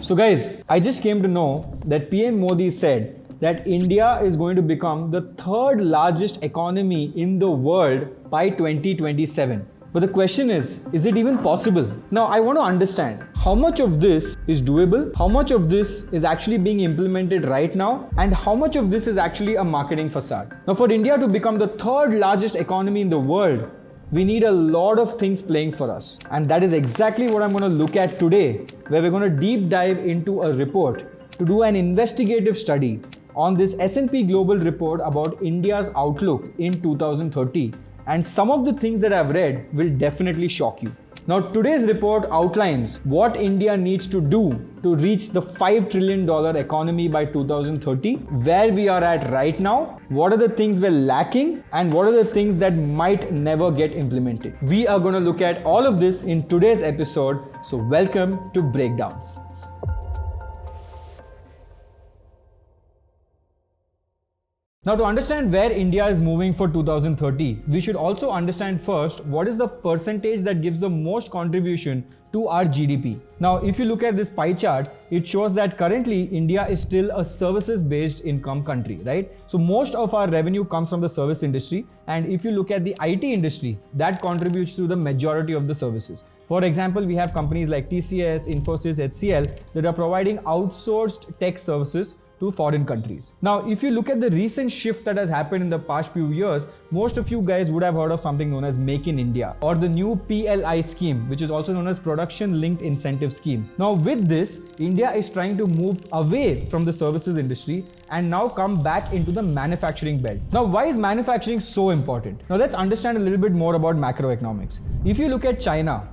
So guys, I just came to know that PM Modi said that India is going to become the third largest economy in the world by 2027. But the question is it even possible? Now, I want to understand how much of this is doable, how much of this is actually being implemented right now, and how much of this is actually a marketing facade. Now, for India to become the third largest economy in the world, we need a lot of things playing for us. And that is exactly what I'm going to look at today, where we're going to deep dive into a report to do an investigative study on this S&P Global report about India's outlook in 2030. And some of the things that I've read will definitely shock you. Now, today's report outlines what India needs to do to reach the $5 trillion economy by 2030, where we are at right now, what are the things we're lacking, and what are the things that might never get implemented. We are going to look at all of this in today's episode, so welcome to Breakdowns. Now, to understand where India is moving for 2030, we should also understand first what is the percentage that gives the most contribution to our GDP. Now, if you look at this pie chart, it shows that currently India is still a services-based income country, right? So most of our revenue comes from the service industry. And if you look at the IT industry, that contributes to the majority of the services. For example, we have companies like TCS, Infosys, HCL that are providing outsourced tech services to foreign countries. Now, if you look at the recent shift that has happened in the past few years, most of you guys would have heard of something known as Make in India or the new PLI scheme, which is also known as Production Linked Incentive Scheme. Now, with this, India is trying to move away from the services industry and now come back into the manufacturing belt. Now, why is manufacturing so important? Now, let's understand a little bit more about macroeconomics. If you look at China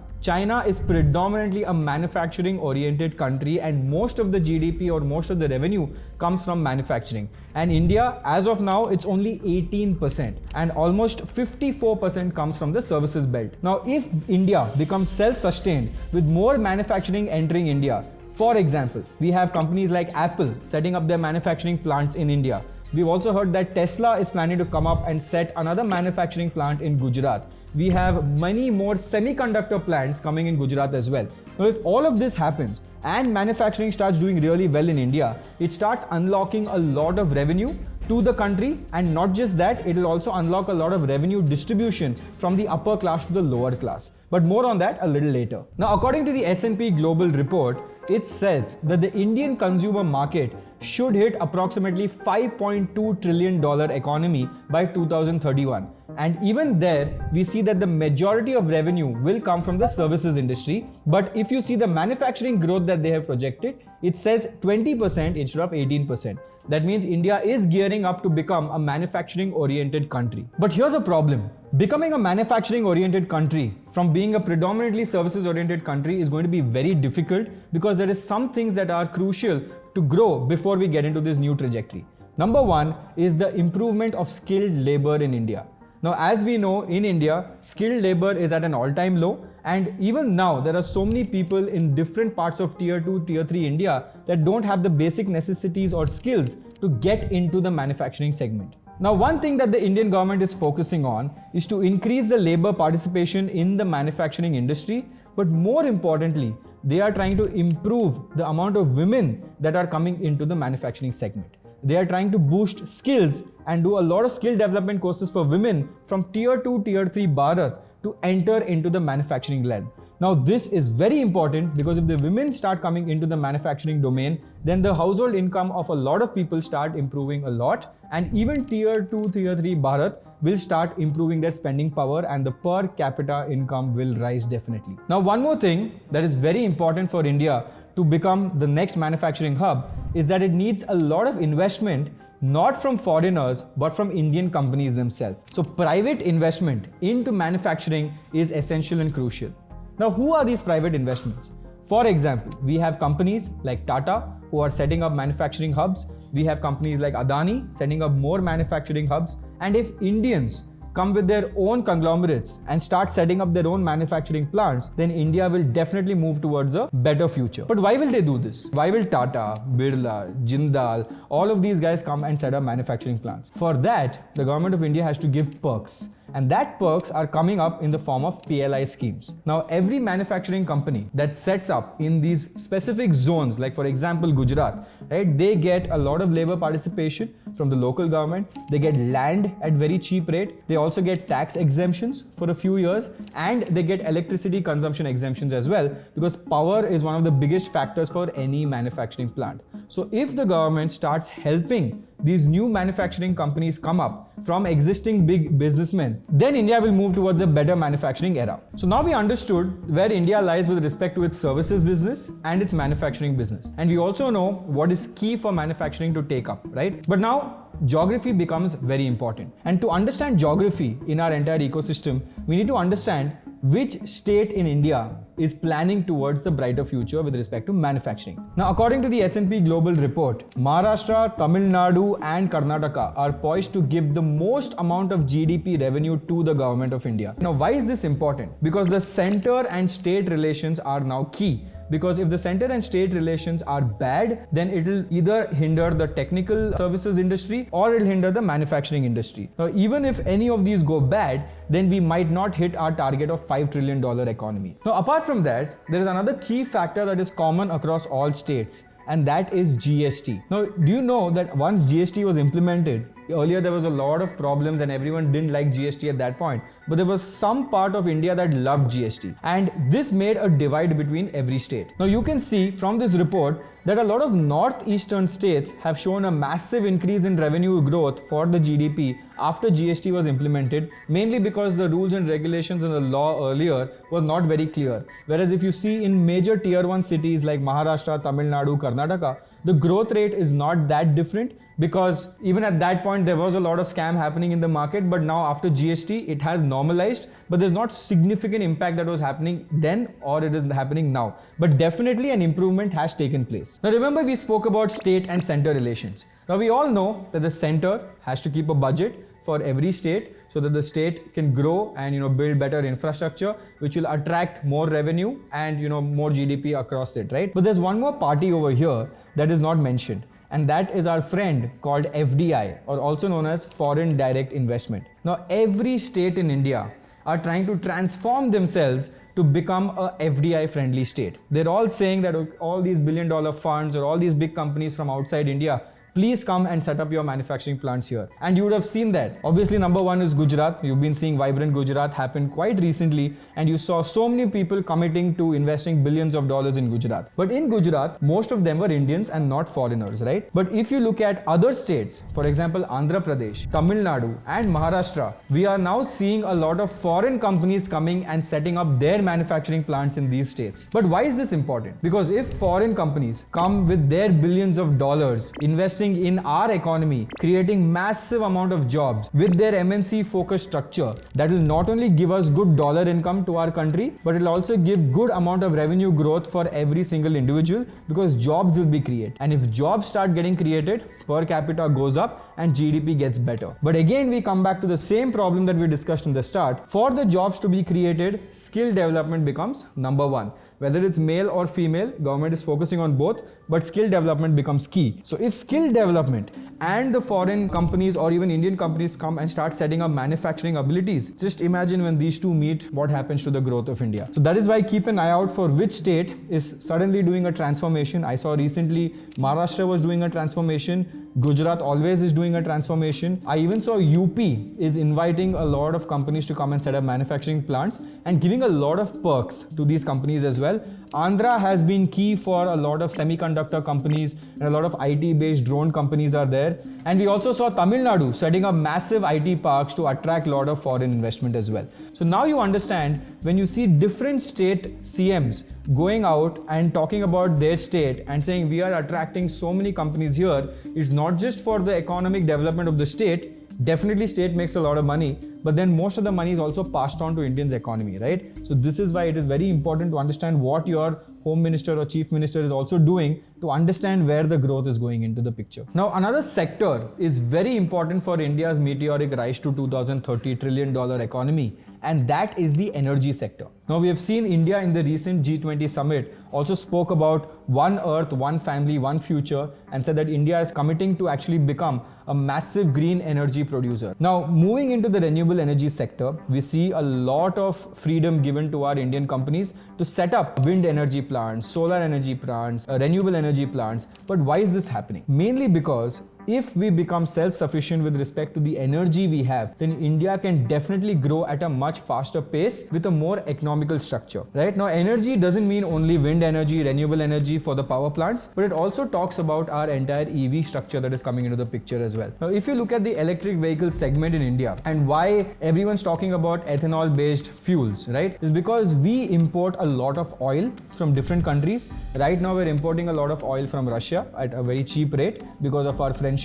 is predominantly a manufacturing-oriented country, and most of the GDP or most of the revenue comes from manufacturing. And India, as of now, it's only 18%, and almost 54% comes from the services belt. Now, if India becomes self-sustained with more manufacturing entering India, for example, we have companies like Apple setting up their manufacturing plants in India. We've also heard that Tesla is planning to come up and set another manufacturing plant in Gujarat. We have many more semiconductor plants coming in Gujarat as well. Now, if all of this happens and manufacturing starts doing really well in India, it starts unlocking a lot of revenue to the country, and not just that, it will also unlock a lot of revenue distribution from the upper class to the lower class. But more on that a little later. Now, according to the S&P Global report, it says that the Indian consumer market should hit approximately $5.2 trillion economy by 2031. And even there, we see that the majority of revenue will come from the services industry. But if you see the manufacturing growth that they have projected, it says 20% instead of 18%. That means India is gearing up to become a manufacturing-oriented country. But here's a problem. Becoming a manufacturing-oriented country from being a predominantly services-oriented country is going to be very difficult, because there is some things that are crucial to grow before we get into this new trajectory. Number one is the improvement of skilled labor in India. Now, as we know, in India, skilled labor is at an all-time low, and even now there are so many people in different parts of Tier 2, Tier 3 India that don't have the basic necessities or skills to get into the manufacturing segment. Now, one thing that the Indian government is focusing on is to increase the labor participation in the manufacturing industry, but more importantly, they are trying to improve the amount of women that are coming into the manufacturing segment. They are trying to boost skills and do a lot of skill development courses for women from Tier 2, Tier 3 Bharat to enter into the manufacturing realm. Now, this is very important, because if the women start coming into the manufacturing domain, then the household income of a lot of people start improving a lot, and even Tier 2, Tier 3 Bharat will start improving their spending power, and the per capita income will rise definitely. Now, one more thing that is very important for India to become the next manufacturing hub is that it needs a lot of investment, not from foreigners, but from Indian companies themselves. So private investment into manufacturing is essential and crucial. Now, who are these private investments? For example, we have companies like Tata who are setting up manufacturing hubs. We have companies like Adani setting up more manufacturing hubs. And if Indians come with their own conglomerates and start setting up their own manufacturing plants, then India will definitely move towards a better future. But why will they do this? Why will Tata, Birla, Jindal, all of these guys come and set up manufacturing plants? For that, the government of India has to give perks. And that perks are coming up in the form of PLI schemes. Now, every manufacturing company that sets up in these specific zones, like for example, Gujarat, right, they get a lot of labor participation from the local government. They get land at very cheap rate. They also get tax exemptions for a few years, and they get electricity consumption exemptions as well, because power is one of the biggest factors for any manufacturing plant. So if the government starts helping these new manufacturing companies come up from existing big businessmen, then India will move towards a better manufacturing era. So now we understood where India lies with respect to its services business and its manufacturing business. And we also know what is key for manufacturing to take up, right? But now geography becomes very important. And to understand geography in our entire ecosystem, we need to understand which state in India is planning towards the brighter future with respect to manufacturing. Now, according to the S&P Global report, Maharashtra, Tamil Nadu and Karnataka are poised to give the most amount of GDP revenue to the government of India. Now, why is this important? Because the center and state relations are now key. Because if the center and state relations are bad, then it will either hinder the technical services industry or it will hinder the manufacturing industry. Now, even if any of these go bad, then we might not hit our target of $5 trillion economy. Now, apart from that, there is another key factor that is common across all states, and that is GST. Now, do you know that once GST was implemented, earlier there was a lot of problems and everyone didn't like GST at that point, but there was some part of India that loved GST, and this made a divide between every state. Now, you can see from this report that a lot of northeastern states have shown a massive increase in revenue growth for the GDP after GST was implemented, mainly because the rules and regulations and the law earlier were not very clear. Whereas if you see in major tier 1 cities like Maharashtra, Tamil Nadu, Karnataka, the growth rate is not that different, because even at that point there was a lot of scam happening in the market, but now after GST it has normalized, but there's not significant impact that was happening then or it is happening now. But definitely an improvement has taken place. Now remember, we spoke about state and center relations. Now we all know that the center has to keep a budget for every state so that the state can grow and build better infrastructure, which will attract more revenue and more GDP across it, right? But there's one more party over here that is not mentioned, and that is our friend called FDI, or also known as foreign direct investment. Now every state in India are trying to transform themselves to become a FDI friendly state. They're all saying that all these billion-dollar funds or all these big companies from outside India, please come and set up your manufacturing plants here. And you would have seen that. Obviously, number one is Gujarat. You've been seeing Vibrant Gujarat happen quite recently, and you saw so many people committing to investing billions of dollars in Gujarat. But in Gujarat, most of them were Indians and not foreigners, right? But if you look at other states, for example, Andhra Pradesh, Tamil Nadu and Maharashtra, we are now seeing a lot of foreign companies coming and setting up their manufacturing plants in these states. But why is this important? Because if foreign companies come with their billions of dollars investing in our economy, creating massive amount of jobs with their MNC focused structure, that will not only give us good dollar income to our country, but it will also give good amount of revenue growth for every single individual, because jobs will be created. And if jobs start getting created, per capita goes up and GDP gets better. But again, we come back to the same problem that we discussed in the start. For the jobs to be created, skill development becomes number one. Whether it's male or female, government is focusing on both, but skill development becomes key. So if skill development and the foreign companies or even Indian companies come and start setting up manufacturing abilities, just imagine when these two meet, what happens to the growth of India. So that is why keep an eye out for which state is suddenly doing a transformation. I saw recently Maharashtra was doing a transformation, Gujarat always is doing a transformation. I even saw UP is inviting a lot of companies to come and set up manufacturing plants and giving a lot of perks to these companies as well. Andhra has been key for a lot of semiconductor companies, and a lot of IT-based drone companies are there. And we also saw Tamil Nadu setting up massive IT parks to attract a lot of foreign investment as well. So now you understand, when you see different state CMs going out and talking about their state and saying we are attracting so many companies here, it's not just for the economic development of the state. Definitely state makes a lot of money, but then most of the money is also passed on to Indians' economy, right? So this is why it is very important to understand what your Home Minister or Chief Minister is also doing to understand where the growth is going into the picture. Now, another sector is very important for India's meteoric rise to 2030 $1 trillion economy, and that is the energy sector. Now, we have seen India in the recent G20 summit also spoke about one earth, one family, one future, and said that India is committing to actually become a massive green energy producer. Now, moving into the renewable energy sector, we see a lot of freedom given to our Indian companies to set up wind energy plants, solar energy plants, renewable energy plants. But why is this happening? Mainly because if we become self-sufficient with respect to the energy we have, then India can definitely grow at a much faster pace with a more economical structure, right? Now, energy doesn't mean only wind energy, renewable energy for the power plants, but it also talks about our entire EV structure that is coming into the picture as well. Now, if you look at the electric vehicle segment in India and why everyone's talking about ethanol-based fuels, right? Is because we import a lot of oil from different countries. Right now, we're importing a lot of oil from Russia at a very cheap rate because of our friendship.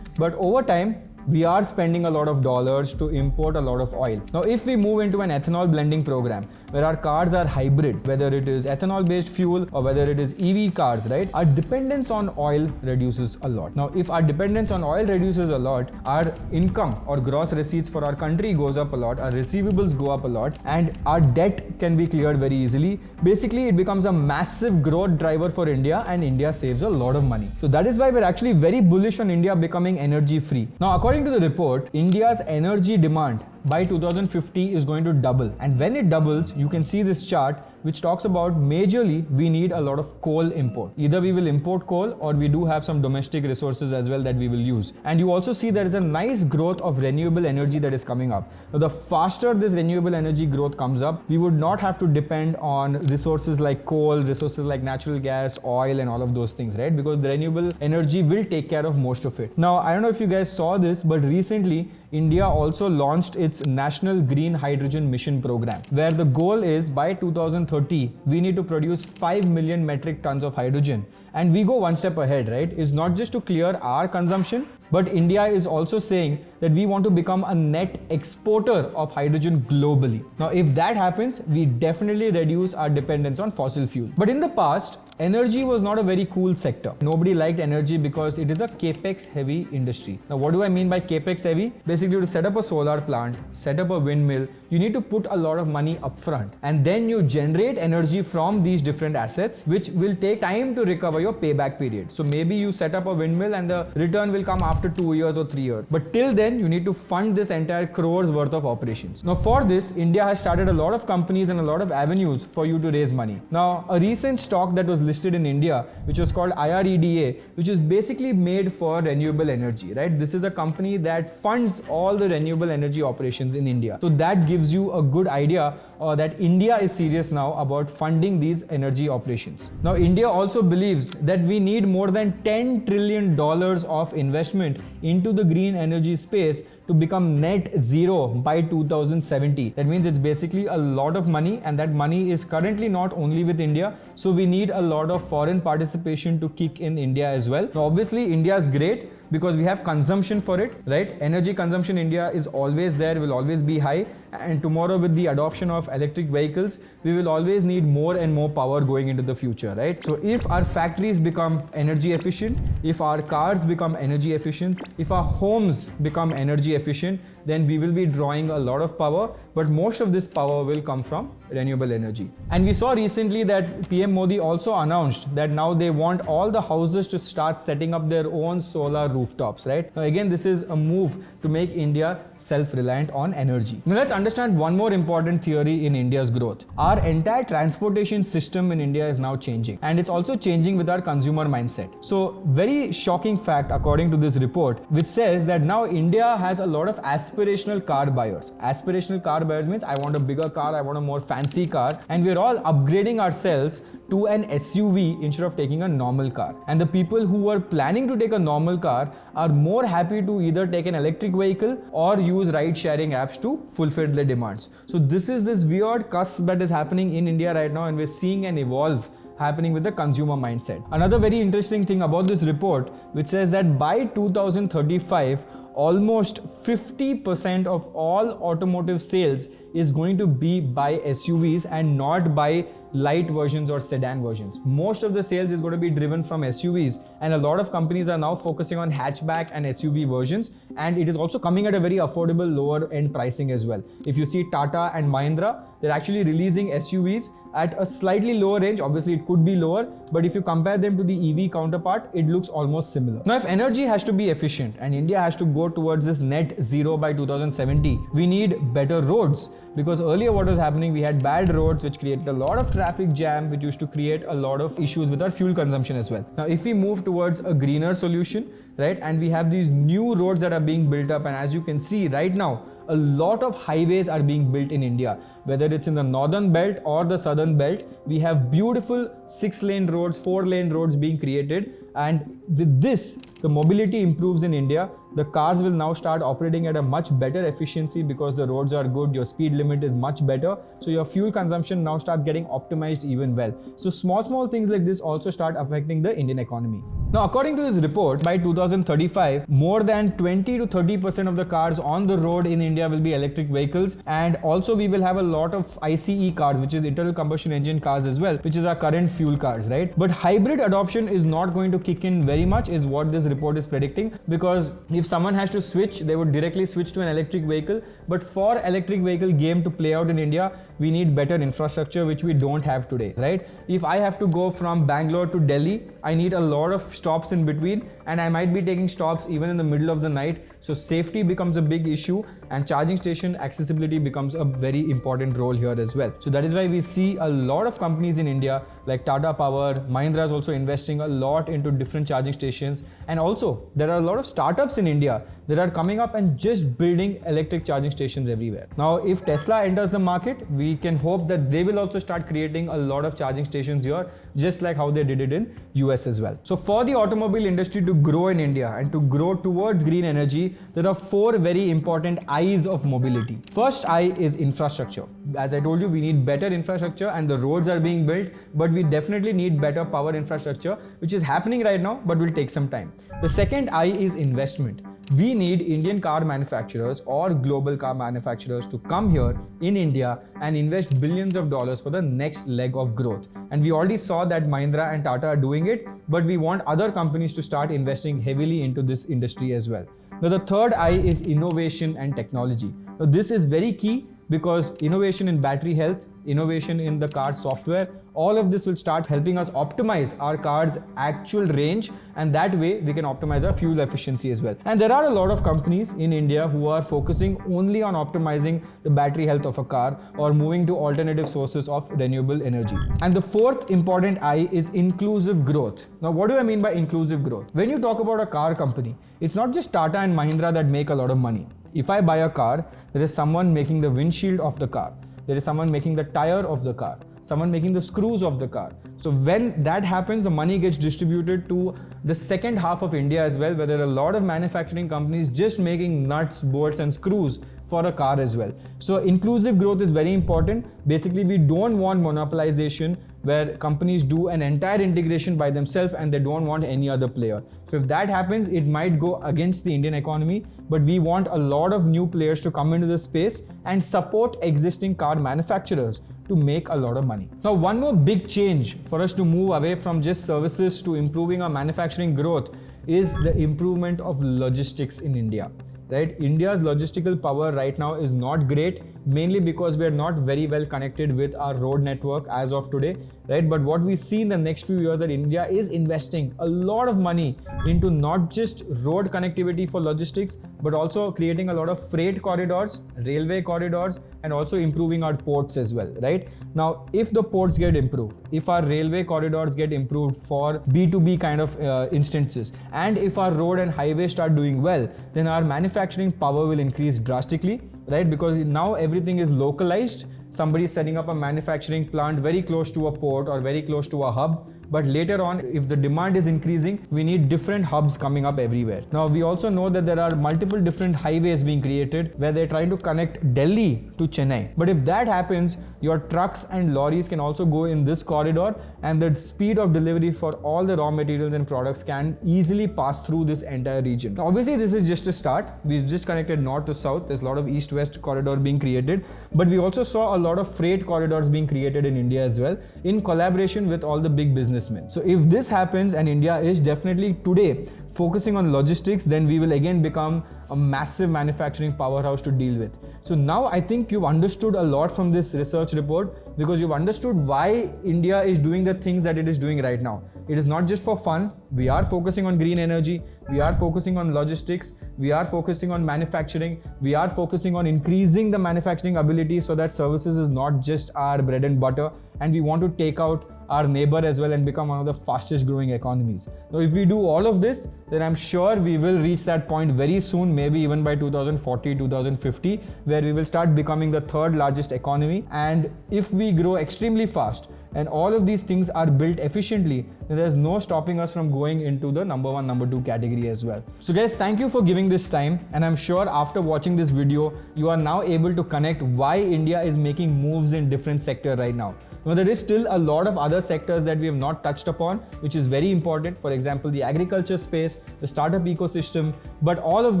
But over time, we are spending a lot of dollars to import a lot of oil. Now, if we move into an ethanol blending program where our cars are hybrid, whether it is ethanol based fuel or whether it is EV cars, right, our dependence on oil reduces a lot. Now, if our dependence on oil reduces a lot, our income or gross receipts for our country goes up a lot, our receivables go up a lot, and our debt can be cleared very easily. Basically, it becomes a massive growth driver for India, and India saves a lot of money. So that is why we're actually very bullish on India becoming energy free. Now, according to the report, India's energy demand by 2050 is going to double, and when it doubles, you can see this chart which talks about majorly we need a lot of coal import. Either we will import coal or we do have some domestic resources as well that we will use. And you also see there is a nice growth of renewable energy that is coming up. Now, the faster this renewable energy growth comes up, we would not have to depend on resources like coal, resources like natural gas, oil and all of those things, right? Because the renewable energy will take care of most of it. Now, I don't know if you guys saw this, but recently India also launched its National Green Hydrogen Mission program, where the goal is by 2030, we need to produce 5 million metric tons of hydrogen. And we go one step ahead, right? It's not just to clear our consumption, but India is also saying that we want to become a net exporter of hydrogen globally. Now, if that happens, we definitely reduce our dependence on fossil fuel. But in the past, energy was not a very cool sector. Nobody liked energy because it is a capex heavy industry. Now, what do I mean by capex heavy? Basically, to set up a solar plant, set up a windmill, you need to put a lot of money upfront, and then you generate energy from these different assets, which will take time to recover your payback period. So maybe you set up a windmill and the return will come after 2 years or 3 years. But till then, you need to fund this entire crores worth of operations. Now, for this, India has started a lot of companies and a lot of avenues for you to raise money. Now, a recent stock that was listed in India, which was called IREDA, which is basically made for renewable energy, right? This is a company that funds all the renewable energy operations in India. So that gives you a good idea that India is serious now about funding these energy operations. Now, India also believes that we need more than $10 trillion of investment into the green energy space to become net zero by 2070. That means it's basically a lot of money, and that money is currently not only with India. So we need a lot of foreign participation to kick in India as well. Now, obviously, India is great because we have consumption for it, right? Energy consumption in India is always there, will always be high. And tomorrow, with the adoption of electric vehicles, we will always need more and more power going into the future, right? So if our factories become energy efficient, if our cars become energy efficient, if our homes become energy efficient, then we will be drawing a lot of power, but most of this power will come from renewable energy. And we saw recently that PM Modi also announced that now they want all the houses to start setting up their own solar rooftops, right? Now, again, this is a move to make India self-reliant on energy. Now, let's understand one more important theory in India's growth. Our entire transportation system in India is now changing, and it's also changing with our consumer mindset. So, very shocking fact according to this report, which says that now India has a lot of aspirational car buyers. Aspirational car buyers means I want a bigger car, I want a more fancy car, and we're all upgrading ourselves to an SUV instead of taking a normal car. And the people who were planning to take a normal car are more happy to either take an electric vehicle or use ride-sharing apps to fulfill their demands. So this is this weird cusp that is happening in India right now, and we're seeing an evolve happening with the consumer mindset. Another very interesting thing about this report, which says that by 2035, almost 50% of all automotive sales is going to be by SUVs and not by light versions or sedan versions. Most of the sales is going to be driven from SUVs, and a lot of companies are now focusing on hatchback and SUV versions, and it is also coming at a very affordable lower end pricing as well. If you see Tata and Mahindra, they're actually releasing SUVs at a slightly lower range. Obviously it could be lower, but if you compare them to the EV counterpart, it looks almost similar. Now if energy has to be efficient and India has to go towards this net zero by 2070, we need better roads, because earlier what was happening, we had bad roads which created a lot of traffic jam, which used to create a lot of issues with our fuel consumption as well. Now if we move towards a greener solution, right, and we have these new roads that are being built up, and as you can see right now, a lot of highways are being built in India, whether it's in the northern belt or the southern belt. We have beautiful 6-lane roads, 4-lane roads being created, and with this, the mobility improves in India. The cars will now start operating at a much better efficiency because the roads are good, your speed limit is much better, so your fuel consumption now starts getting optimized even well. So small things like this also start affecting the Indian economy. Now according to this report, by 2035, more than 20 to 30% of the cars on the road in India will be electric vehicles, and also we will have a lot of ICE cars, which is internal combustion engine cars as well, which is our current fuel cars, right? But hybrid adoption is not going to kick in very much, is what this report is predicting, because if someone has to switch, they would directly switch to an electric vehicle. But for electric vehicle game to play out in India, we need better infrastructure, which we don't have today, right? If I have to go from Bangalore to Delhi, I need a lot of stops in between, and I might be taking stops even in the middle of the night. So safety becomes a big issue, and charging station accessibility becomes a very important role here as well. So that is why we see a lot of companies in India like Tata Power, Mahindra is also investing a lot into different charging stations, and also there are a lot of startups in India that are coming up and just building electric charging stations everywhere. Now if Tesla enters the market, we can hope that they will also start creating a lot of charging stations here, just like how they did it in US as well. So for the automobile industry to grow in India and to grow towards green energy, there are 4 very important I's of mobility. First I is infrastructure. As I told you, we need better infrastructure, and the roads are being built, but we definitely need better power infrastructure, which is happening right now but will take some time. The second I is investment. We need Indian car manufacturers or global car manufacturers to come here in India and invest billions of dollars for the next leg of growth. And we already saw that Mahindra and Tata are doing it, but we want other companies to start investing heavily into this industry as well. Now the third I is innovation and technology. Now this is very key, because innovation in battery health, innovation in the car software, all of this will start helping us optimize our car's actual range, and that way we can optimize our fuel efficiency as well. And there are a lot of companies in India who are focusing only on optimizing the battery health of a car or moving to alternative sources of renewable energy. And the fourth important I is inclusive growth. Now what do I mean by inclusive growth? When you talk about a car company, it's not just Tata and Mahindra that make a lot of money. If I buy a car, there is someone making the windshield of the car, there is someone making the tire of the car, someone making the screws of the car. So when that happens, the money gets distributed to the second half of India as well, where there are a lot of manufacturing companies just making nuts, bolts and screws for a car as well. So inclusive growth is very important. Basically, we don't want monopolization where companies do an entire integration by themselves and they don't want any other player. So if that happens, it might go against the Indian economy, but we want a lot of new players to come into the space and support existing car manufacturers to make a lot of money. Now, one more big change for us to move away from just services to improving our manufacturing growth is the improvement of logistics in India. Right? India's logistical power right now is not great, mainly because we are not very well connected with our road network as of today, right? But what we see in the next few years that India is investing a lot of money into not just road connectivity for logistics, but also creating a lot of freight corridors, railway corridors, and also improving our ports as well, right? Now, if the ports get improved, if our railway corridors get improved for B2B kind of instances, and if our road and highways start doing well, then our manufacturing power will increase drastically, right? Because now everything is localized. Somebody is setting up a manufacturing plant very close to a port or very close to a hub. but later on, if the demand is increasing, we need different hubs coming up everywhere. Now, we also know that there are multiple different highways being created where they're trying to connect Delhi to Chennai. But if that happens, your trucks and lorries can also go in this corridor, and the speed of delivery for all the raw materials and products can easily pass through this entire region. Obviously, this is just a start. We've just connected north to south. There's a lot of east-west corridor being created, but we also saw a lot of freight corridors being created in India as well, in collaboration with all the big businessmen. So if this happens, and India is definitely today focusing on logistics, then we will again become a massive manufacturing powerhouse to deal with. So now I think you've understood a lot from this research report, because you've understood why India is doing the things that it is doing right now. It is not just for fun. We are focusing on green energy. We are focusing on logistics. We are focusing on manufacturing. We are focusing on increasing the manufacturing ability so that services is not just our bread and butter, and we want to take out our neighbor as well and become one of the fastest growing economies. So if we do all of this, then I'm sure we will reach that point very soon, maybe even by 2040, 2050, where we will start becoming the third largest economy. And if we grow extremely fast and all of these things are built efficiently, then there's no stopping us from going into the number one, number two category as well. So guys, thank you for giving this time, and I'm sure after watching this video, you are now able to connect why India is making moves in different sectors right now. Now, there is still a lot of other sectors that we have not touched upon, which is very important. For example, the agriculture space, the startup ecosystem, but all of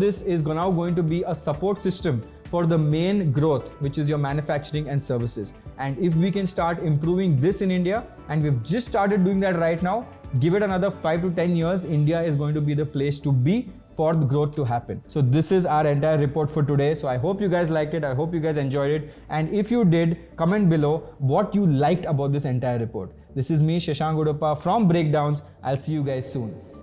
this is now going to be a support system for the main growth, which is your manufacturing and services. And if we can start improving this in India, and we've just started doing that right now, give it another 5 to 10 years, India is going to be the place to be for the growth to happen. So this is our entire report for today. So I hope you guys liked it. I hope you guys enjoyed it. And if you did, comment below what you liked about this entire report. This is me, Shashank Udappa from Breakdowns. I'll see you guys soon.